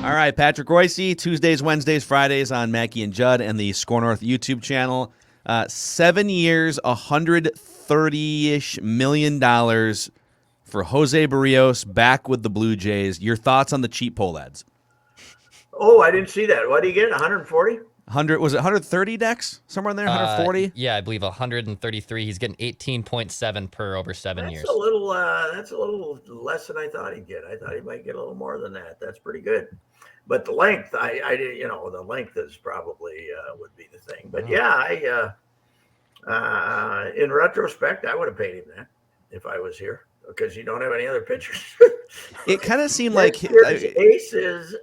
All right, Patrick Royce, Tuesdays, Wednesdays, Fridays on Mackie and Judd and the SKOR North YouTube channel. 7 years, $130-ish million for Jose Berrios back with the Blue Jays. Your thoughts on the cheap poll ads? Oh, I didn't see that. What did he get? 140? 100 was it 130 Dex? Somewhere in there, 140? Yeah, I believe 133. He's getting 18.7 per over 7 years. That's a little less than I thought he'd get. I thought he might get a little more than that. That's pretty good. But the length, I did, the length is probably would be the thing. But yeah, in retrospect, I would have paid him that if I was here because you don't have any other pitchers. It kind of seemed like aces.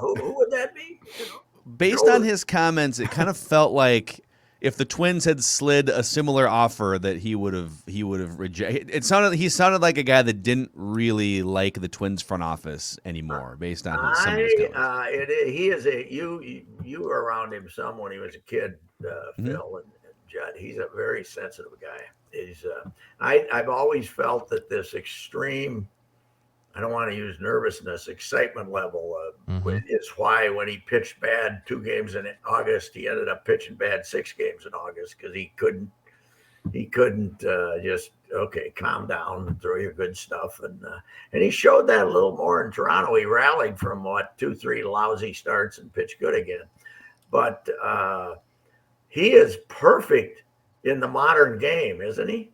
Who would that be? Based on his comments, it kind of felt like if the Twins had slid a similar offer that he would have rejected. He sounded like a guy that didn't really like the Twins front office anymore, based on some of his comments. He is you were around him some when he was a kid, Phil and Judd. He's a very sensitive guy. He's I've always felt that this extreme, I don't want to use nervousness, excitement level is why when he pitched bad 2 games in August, he ended up pitching bad 6 games in August because he couldn't just calm down and throw your good stuff, and he showed that a little more in Toronto. He rallied from 2-3 lousy starts and pitched good again, but he is perfect in the modern game, isn't he?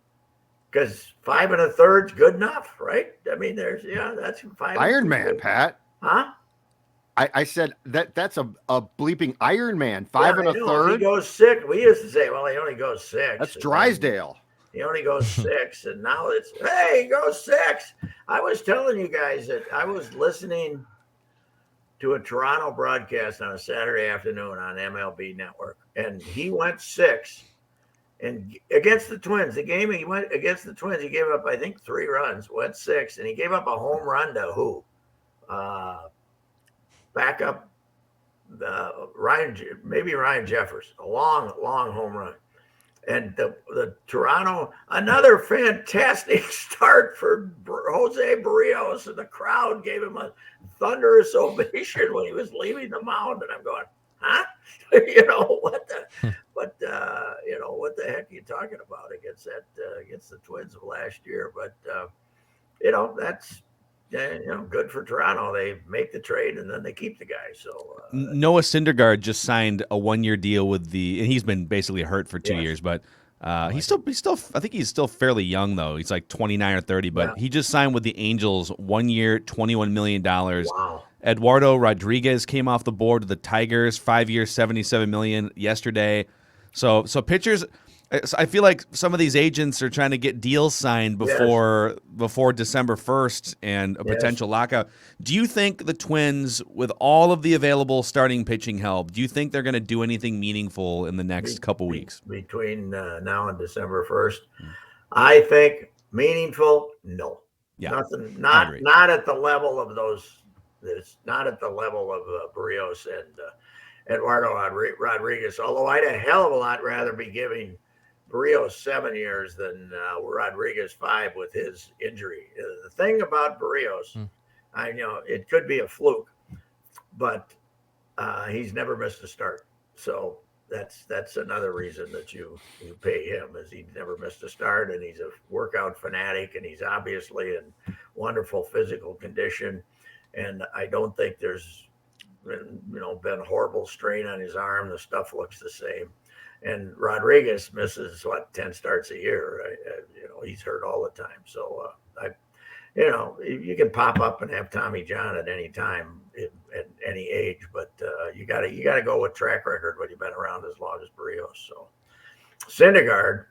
Because 5 1/3's good enough, right? I mean, that's 5. Iron Man, Pat. Huh? I said that's a bleeping Iron Man. 5 1/3. He goes 6. We used to say, well, he only goes 6. That's Drysdale. He only goes 6, and now it's hey, he goes 6. I was telling you guys that I was listening to a Toronto broadcast on a Saturday afternoon on MLB Network, and he went 6. And against the Twins, the game he went against the Twins, he gave up, I think, 3 runs, went 6, and he gave up a home run to who? Backup Ryan Jeffers, a long home run. And the Toronto, another fantastic start for Jose Berrios, and the crowd gave him a thunderous ovation when he was leaving the mound. And I'm going, huh? What the heck are you talking about against the Twins of last year? But that's good for Toronto. They make the trade and then they keep the guy. So Noah Syndergaard just signed a 1-year deal with and he's been basically hurt for 2 years, but he's still I think he's still fairly young though. He's like 29 or 30, but he just signed with the Angels, 1 year, $21 million. Wow. Eduardo Rodriguez came off the board with the Tigers, 5 years, $77 million yesterday. So pitchers, I feel like some of these agents are trying to get deals signed before December 1st and a potential lockout. Do you think the Twins, with all of the available starting pitching help, do you think they're going to do anything meaningful in the next couple weeks? Between now and December 1st? I think meaningful, no. Yeah. Nothing, not at the level of those. It's not at the level of Berrios and Eduardo Rodriguez, although I'd a hell of a lot rather be giving Berrios 7 years than Rodriguez 5 with his injury. The thing about Berrios, I know it could be a fluke, but he's never missed a start. So that's another reason that you pay him, is he's never missed a start, and he's a workout fanatic, and he's obviously in wonderful physical condition. And I don't think there's been horrible strain on his arm. The stuff looks the same. And Rodriguez misses 10 starts a year. He's hurt all the time. So you can pop up and have Tommy John at any time, at any age, but you gotta go with track record when you've been around as long as Berrios. So Syndergaard,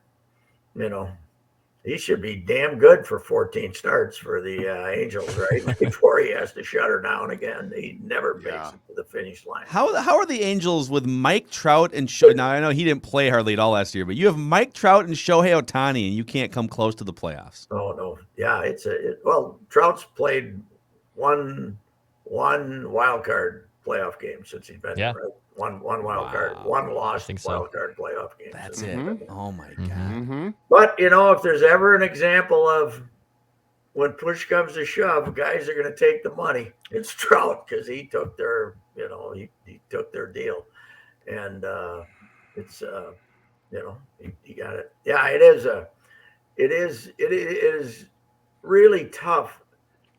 he should be damn good for 14 starts for the Angels, right? Before he has to shut her down again. He never makes it to the finish line. How are the Angels with Mike Trout and now I know he didn't play hardly at all last year, but you have Mike Trout and Shohei Ohtani, and you can't come close to the playoffs. Oh no, yeah, Trout's played one wild card playoff game since he's been right? One wild card, one lost wild card playoff game. That's it. Oh my God. But if there's ever an example of when push comes to shove, guys are going to take the money. It's Trout because he took their, he took their deal, and it's he got it. Yeah, it is really tough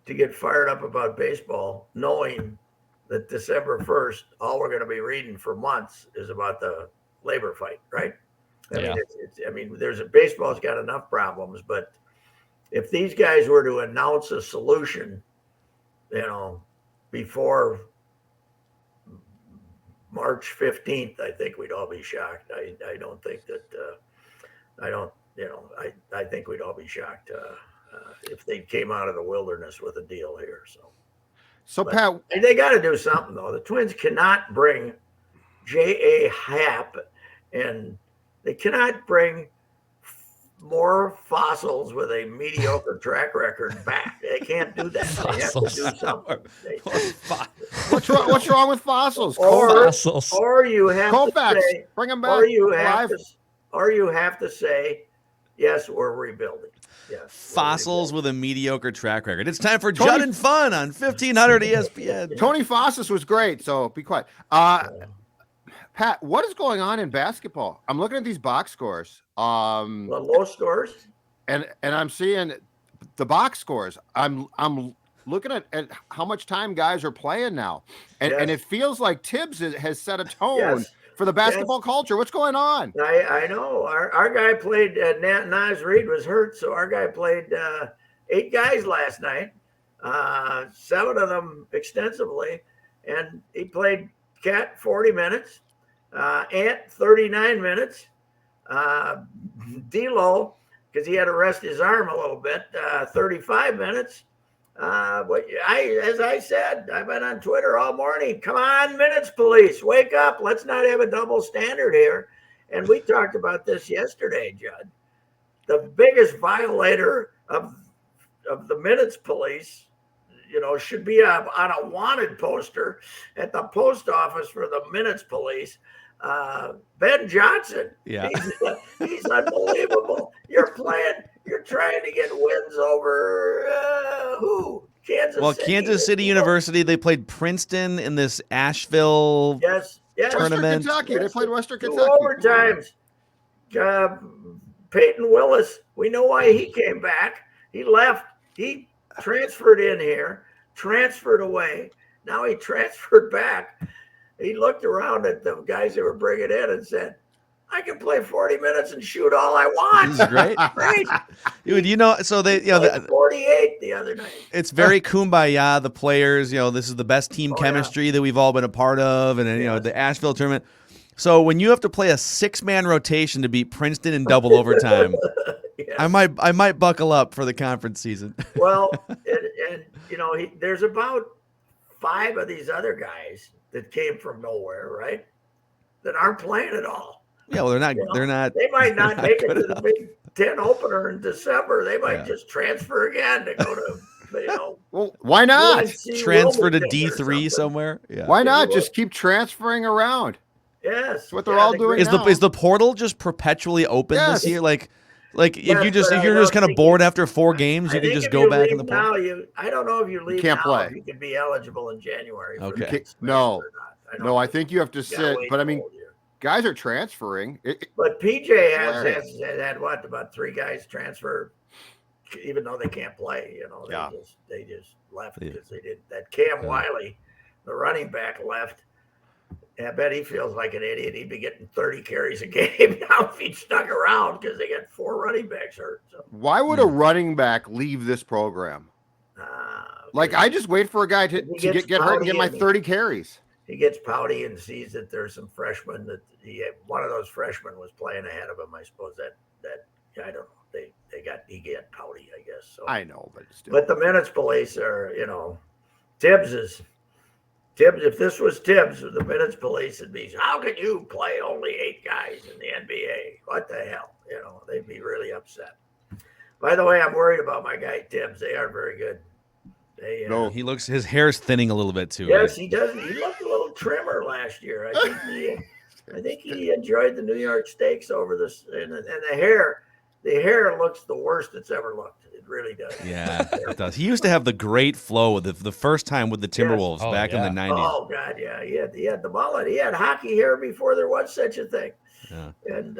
to get fired up about baseball, knowing that December 1st, all we're going to be reading for months is about the labor fight, right? I mean, baseball's got enough problems, but if these guys were to announce a solution, before March 15th, I think we'd all be shocked. I don't think that, I think we'd all be shocked if they came out of the wilderness with a deal here. So Pat, they got to do something though. The Twins cannot bring J.A. Happ, and they cannot bring more fossils with a mediocre track record back. They can't do that. They have to do something. What's wrong with fossils? Or you have Koufax, to say, bring them back. Or you have to say, yes, we're rebuilding. Yes, fossils with a mediocre track record. It's time for Judd and Fun on 1500 ESPN. Tony Fossas was great, so be quiet. Pat, what is going on in basketball? I'm looking at these box scores. The low scores, and I'm seeing the box scores. I'm looking at how much time guys are playing now, and it feels like Tibbs has set a tone for the basketball culture. What's going on? I know our guy played. Naz Reid was hurt, so our guy played 8 guys last night, 7 of them extensively, and he played Cat 40 minutes. Ant 39 minutes, D'Lo, because he had to rest his arm a little bit, 35 minutes. As I said, I've been on Twitter all morning. Come on, minutes police, wake up. Let's not have a double standard here. And we talked about this yesterday, Judd. The biggest violator of the minutes police, should be on a wanted poster at the post office for the minutes police. Ben Johnson. Yeah. He's unbelievable. You're trying to get wins over who? Kansas City University. They played Princeton in this Asheville tournament. Western Kentucky. They played Western 2 Kentucky. overtimes. Peyton Willis. We know why he came back. He left. He transferred in here, transferred away. Now he transferred back. He looked around at the guys that were bringing in and said, I can play 40 minutes and shoot all I want. This is great. Great. Dude, so they, 48 the other night. It's very kumbaya. The players, this is the best team chemistry that we've all been a part of. And then, the Asheville tournament. So when you have to play a 6-man rotation to beat Princeton in double overtime, I might buckle up for the conference season. Well, and there's about 5 of these other guys that came from nowhere, right? That aren't playing at all. Yeah, well, they're not. They might not make it to the Big Ten opener in December. They might just transfer again to go to, Well, why not transfer to D3 somewhere? Yeah. Why not just keep transferring around? Yes, that's what they're all doing. Is the portal just perpetually open this year? Like if you're just kind of bored after 4 games, you can just go back in the portal. I don't know if you leave. You can't play. You can be eligible in January. Okay. No, I think you have to sit. But I mean, guys are transferring. But PJ has had about 3 guys transfer, even though they can't play. They just left because they did that. Cam Wiley, the running back, left. I bet he feels like an idiot. He'd be getting 30 carries a game now if he'd stuck around because they got 4 running backs hurt. So. Why would a running back leave this program? I just wait for a guy to get hurt and get my 30 carries. He gets pouty and sees that there's some freshmen that one of those freshmen was playing ahead of him. I suppose that I don't know. He got pouty, I guess. So I know, but still. But the minutes police are, Tibbs. If this was Tibbs, the minutes police would be, how can you play only 8 guys in the NBA? What the hell? They'd be really upset. By the way, I'm worried about my guy Tibbs. They are very good. His hair's thinning a little bit too. Yes, right? he does. He looked a little trimmer last year. I think he enjoyed the New York steaks over this, and the hair. the hair looks the worst it's ever looked. It really does. Yeah, it does. He used to have the great flow the first time with the Timberwolves back in the 90s. Oh God, yeah. He had the mullet. He had hockey hair before there was such a thing. Yeah. And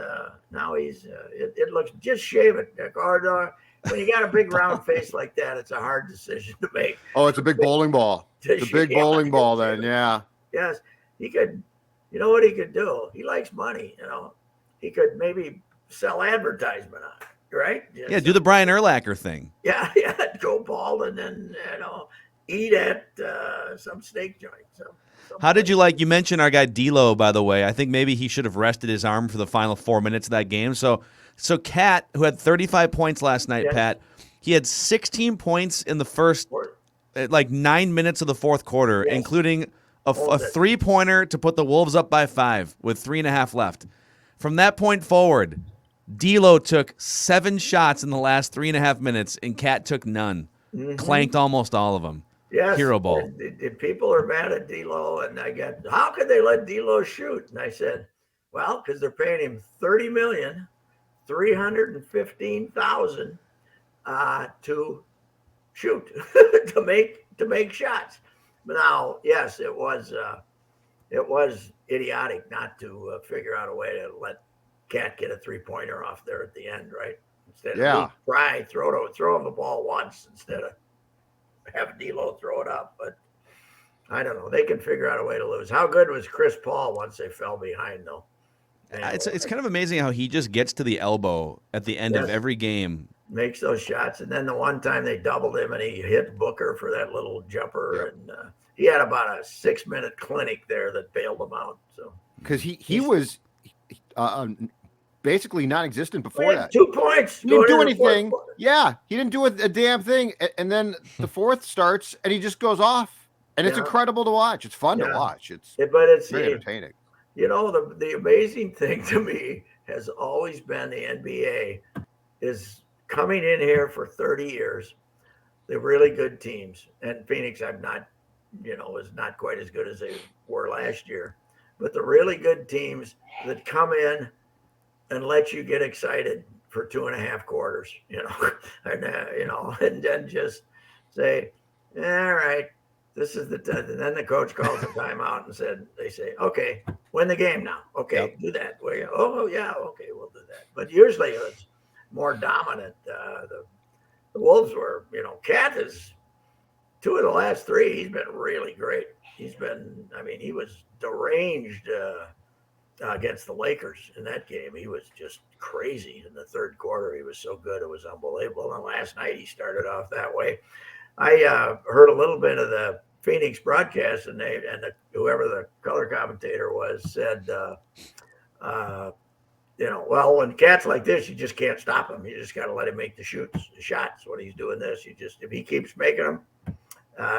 now he's it looks just shave it. When you got a big round face like that, it's a hard decision to make. Oh, it's a big bowling ball. It's a big bowling ball then, yeah. Yes. He could, you know what he could do? He likes money, He could maybe sell advertisement on it, right? Do the Brian Urlacher thing. Yeah, go bald and then, eat at some steak joint. How did you you mentioned our guy D'Lo, by the way. I think maybe he should have rested his arm for the final 4 minutes of that game. So Cat, who had 35 points last night, Pat, he had 16 points in the first 9 minutes of the fourth quarter, including a three-pointer to put the Wolves up by 5 with 3.5 left. From that point forward, D'Lo took 7 shots in the last 3.5 minutes, and Cat took none. Clanked almost all of them. Yes. Hero ball. And people are mad at D'Lo, and how could they let D'Lo shoot? And I said, well, because they're paying him $30,315,000 to shoot, to make shots. But now, yes, it was idiotic not to figure out a way to let Cat get a 3-pointer off there at the end, right? Instead of throw him the ball once instead of have D'Lo throw it up. But I don't know. They can figure out a way to lose. How good was Chris Paul once they fell behind, though? It's kind of amazing how he just gets to the elbow at the end of every game. Makes those shots. And then the one time they doubled him and he hit Booker for that little jumper. And he had about a 6-minute clinic there that bailed him out. So because he was basically non-existent before that. 2 points. He didn't do anything. Yeah, he didn't do a damn thing. And then the fourth starts and he just goes off. And it's incredible to watch. It's fun to watch. It's very entertaining. The amazing thing to me has always been the NBA is coming in here for 30 years. They're really good teams. And Phoenix, is not quite as good as they were last year. But the really good teams that come in and let you get excited for 2.5 quarters, and then just say, all right, this is the time. And then the coach calls a timeout and they say, okay, win the game now. Okay, do that. Oh, yeah, okay, we'll do that. But usually it's more dominant. The Wolves were, Cat is 2 of the last 3. He's been really great. He was deranged against the Lakers in that game. He was just crazy in the third quarter. He was so good. It was unbelievable. And last night he started off that way. I heard a little bit of the Phoenix broadcast, and whoever the color commentator was said, well, when Cat's like this, you just can't stop him. You just got to let him make the shots when he's doing this. If he keeps making them,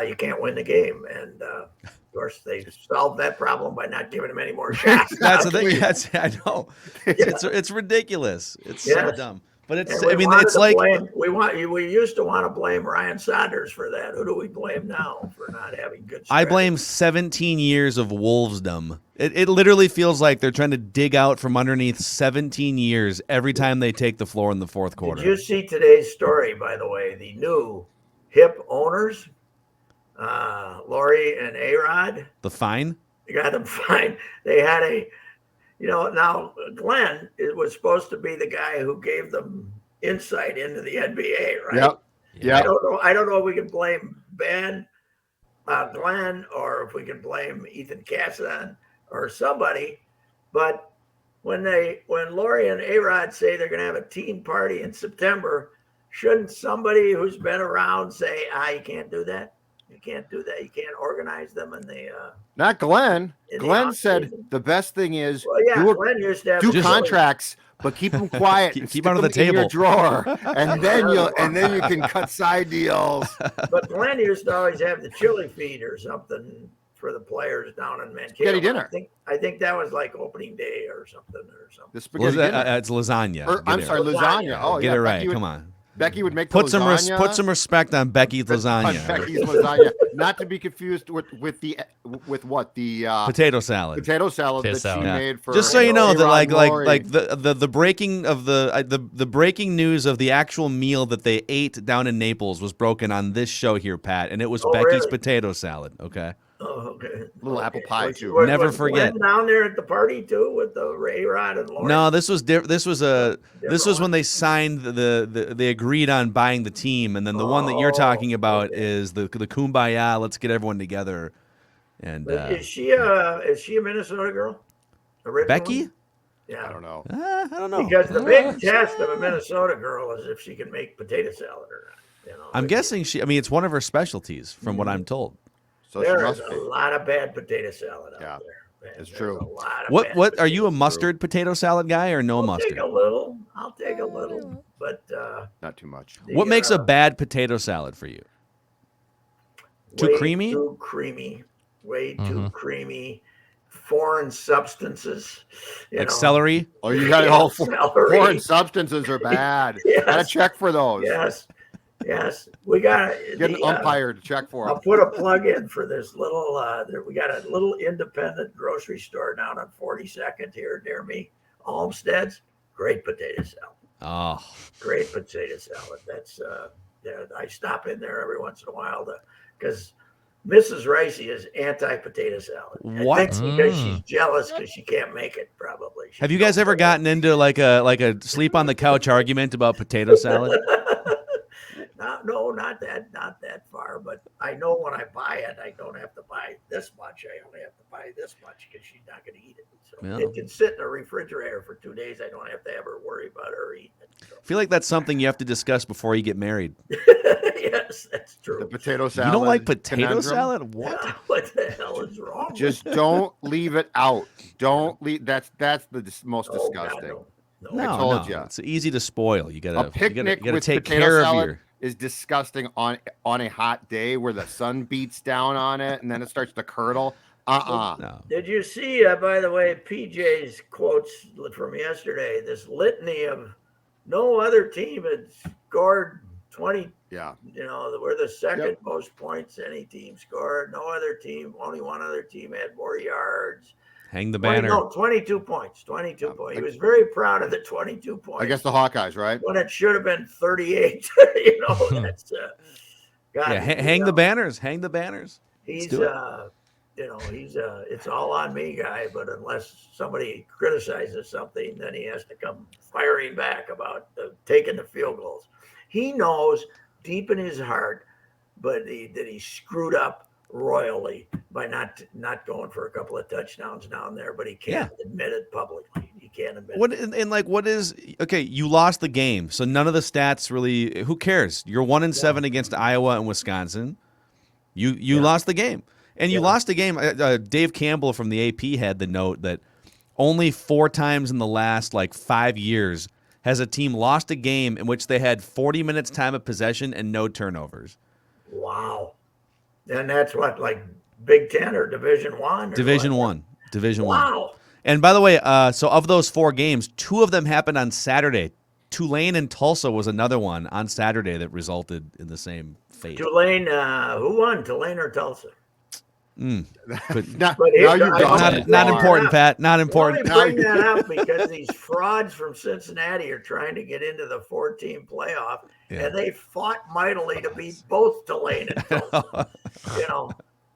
you can't win the game. And of course, they solved that problem by not giving him any more shots. That's the thing. I know. It's ridiculous. It's so dumb. But we used to want to blame Ryan Saunders for that. Who do we blame now for not having good strategy? I blame 17 years of Wolvesdom. It literally feels like they're trying to dig out from underneath 17 years every time they take the floor in the fourth quarter. Did you see today's story, by the way? The new hip owners, Laurie and A-Rod. The fine? They got them fined. They had now Glenn was supposed to be the guy who gave them insight into the NBA, right? Yeah. I don't know if we can blame Ben, Glenn, or if we can blame Ethan Casson or somebody. But when Laurie and A-Rod say they're going to have a team party in September, shouldn't somebody who's been around say, you can't do that? You can't do that. You can't organize them in the not Glenn. Glenn said the best thing is Glenn used to have do contracts, but keep them quiet. keep them under the table. In your drawer, and then you can cut side deals. But Glenn used to always have the chili feed or something for the players down in Mankato. Spaghetti dinner. I think that was like opening day or something. The spaghetti dinner. It's lasagna. I'm sorry, lasagna. Oh, get it right. Come on. Becky would make the Put some lasagna. respect on Becky's lasagna. On Becky's lasagna, not to be confused with what the Potato salad. potato salad that she made for. Just so you know that A-Rod the breaking of the breaking news of the actual meal that they ate down in Naples was broken on this show here, Pat, and it was Becky's really? potato salad. Okay. Oh, okay. Little apple pie too. Never forget. Glenn down there at the party too with the A-Rod and Lauren. No, this was when they signed they agreed on buying the team, and then the one that you're talking about is the Kumbaya. Let's get everyone together. And is she a Minnesota girl? Becky? One? Yeah, I don't know. I don't know. Because the big test of a Minnesota girl is if she can make potato salad or not. I'm guessing she. I mean, it's one of her specialties, from what I'm told. So there's a lot of bad potato salad out there. Man. It's true. What are you a mustard potato salad guy or no mustard? I'll take a little, but not too much. What makes a bad potato salad for you? Too creamy? Too creamy. Way too creamy. Foreign substances. Like celery? Oh, you got all foreign substances are bad. Yes. Gotta check for those. Yes, we got get an umpire to check for them. I'll put a plug in for this little. We got a little independent grocery store down on 42nd here near me, Olmsted's. Great potato salad. Oh, great potato salad. That's I stop in there every once in a while because Mrs. Ricey is anti-potato salad. What? I think because she's jealous because she can't make it. Probably. Have you guys ever gotten into like a sleep on the couch argument about potato salad? No, not that far. But I know when I buy it, I don't have to buy this much. I only have to buy this much because she's not going to eat it. So it can sit in the refrigerator for 2 days. I don't have to ever worry about her eating it. So. I feel like that's something you have to discuss before you get married. Yes, that's true. The potato salad. You don't like potato conundrum? Salad? What? Yeah, what the hell is wrong? Just don't leave it out. Don't leave. That's the most disgusting. God, no, I told you. It's easy to spoil. You gotta a picnic you gotta with take potato care salad of your. Is disgusting on a hot day where the sun beats down on it and then it starts to curdle. No. Did you see, by the way, PJ's quotes from yesterday? This litany of no other team had scored 20. Yeah. We're the second most points any team scored. No other team, only one other team had more yards. Hang the banner. 22 points. 22 points. He was very proud of the 22 points. I guess the Hawkeyes, right? When it should have been 38. That's God. Yeah, hang the banners. Hang the banners. He's it's all on me guy, but unless somebody criticizes something, then he has to come firing back about taking the field goals. He knows deep in his heart, but that he screwed up royally by not going for a couple of touchdowns down there, but he can't admit it publicly. He can't admit it. What is okay? You lost the game, so none of the stats really. Who cares? You're 1-7 against Iowa and Wisconsin. You lost the game, and you lost the game. Dave Campbell from the AP had the note that only 4 times in the last 5 years has a team lost a game in which they had 40 minutes time of possession and no turnovers. Wow. And that's what, Big Ten or Division I? Division I. Wow. And by the way, so of those 4 games, 2 of them happened on Saturday. Tulane and Tulsa was another one on Saturday that resulted in the same fate. Tulane, who won, Tulane or Tulsa? Not important, Pat. Not important. Let me bring that up because these frauds from Cincinnati are trying to get into the 4-team playoff, and they fought mightily to beat both Tulane and Tulsa.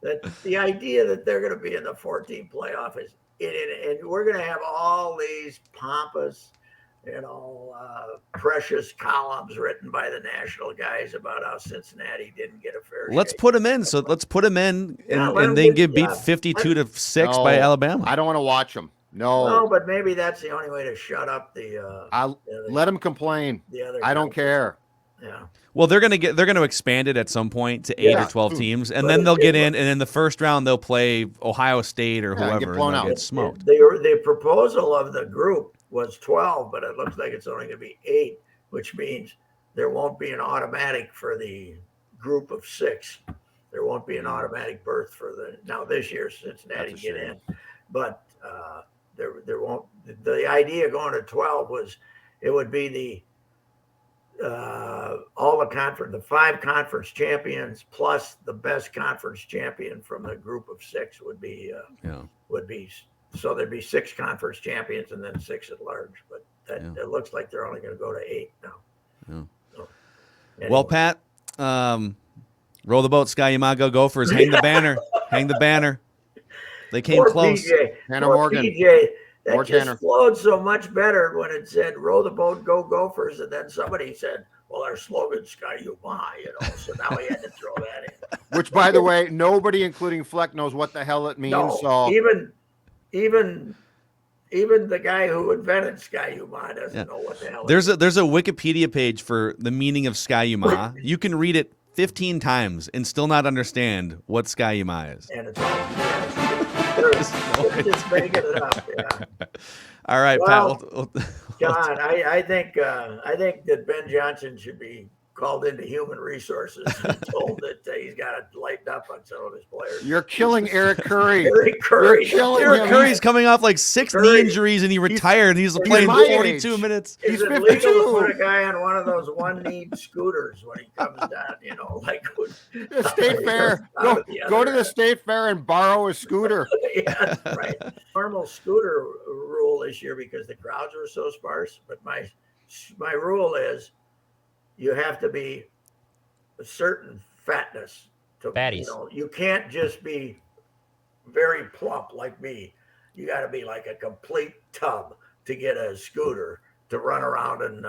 That the idea that they're going to be in the 4-team playoff is and we're going to have all these pompous, precious columns written by the national guys about how Cincinnati didn't get a fair shake. Let's put them in. So let's put them in and then get beat 52-6 by Alabama. I don't want to watch them. No, but maybe that's the only way to shut up let them complain. I don't care. Yeah. Well, they're gonna expand it at some point to 8 or 12 teams, and then they'll get in, and in the first round they'll play Ohio State or whoever, and they'll get smoked. The proposal of the group was 12, but it looks like it's only going to be 8, which means there won't be an automatic for the group of 6. There won't be an automatic berth for now this year Cincinnati get in, but there won't. The idea going to 12 was it would be all the 5 conference champions plus the best conference champion from the group of 6 would be so there'd be 6 conference champions and then 6 at large. But it looks like they're only going to go to 8 now. Yeah. So, anyway. Well, Pat, row the boat, Sky Yamago Gophers. Hang the banner. Hang the banner. They came close. Tanner Morgan. PJ, that More just Tanner. flowed so much better when it said "row the boat, go Gophers," and then somebody said, "Well, our slogan's Sky Yuma," So now we had to throw that in. Which, by the way, nobody, including Fleck, knows what the hell it means. No, So even the guy who invented Sky Yuma doesn't know what the hell. There's a Wikipedia page for the meaning of Sky Yuma. You can read it 15 times and still not understand what Sky Yuma is. And it's all they're just making it up. Yeah. All right, Well, Pat. John, I think that Ben Johnson should be called into human resources and told that he's got to lighten up on some of his players. you're killing Eric Curry. Eric Curry. You're killing Eric him. Curry's coming off like 6 knee injuries and he retired and he's playing my 42 age. minutes. Is He's it legal 52. to put a guy on one of those one-kneed scooters when he comes down? Like The State Fair. Go to the State Fair and borrow a scooter. Yeah, right. Normal scooter rule this year because the crowds were so sparse. But my rule is you have to be a certain fatness to Fatties. You can't just be very plump like me. You got to be like a complete tub to get a scooter to run around and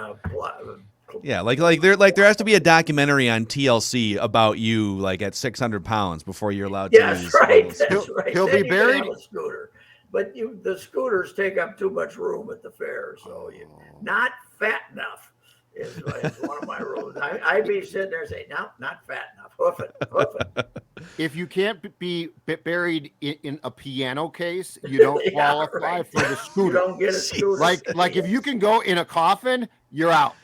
Yeah, like there has to be a documentary on TLC about you like at 600 pounds before you're allowed to Yes, use right. all those- That's right. He'll Then be you can buried. have a scooter, but the scooters take up too much room at the fair, so you're not fat enough. Is one of my rules. I'd be sitting there saying, "No, not fat enough. Hoof it." If you can't be buried in a piano case, you don't Yeah, qualify right. for the You scooter. don't get a scooter. Like if you can go in a coffin, you're out.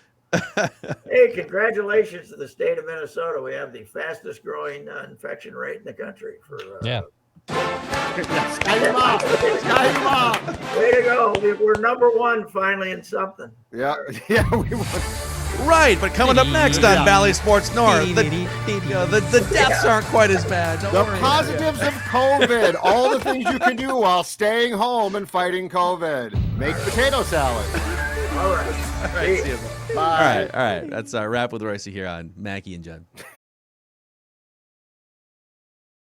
Hey, congratulations to the state of Minnesota. We have the fastest growing infection rate in the country. Yeah. Sky him up. Sky him up. Way to go. We're number 1 finally in something. Yeah, yeah. We won. Right, but coming up next on Valley Sports North, the deaths aren't quite as bad. Don't The worry. positives of COVID, all the things you can do while staying home and fighting COVID. Make potato salad. All right. All right, see you. Bye. All right. That's our wrap with Royce here on Mackie and Judd.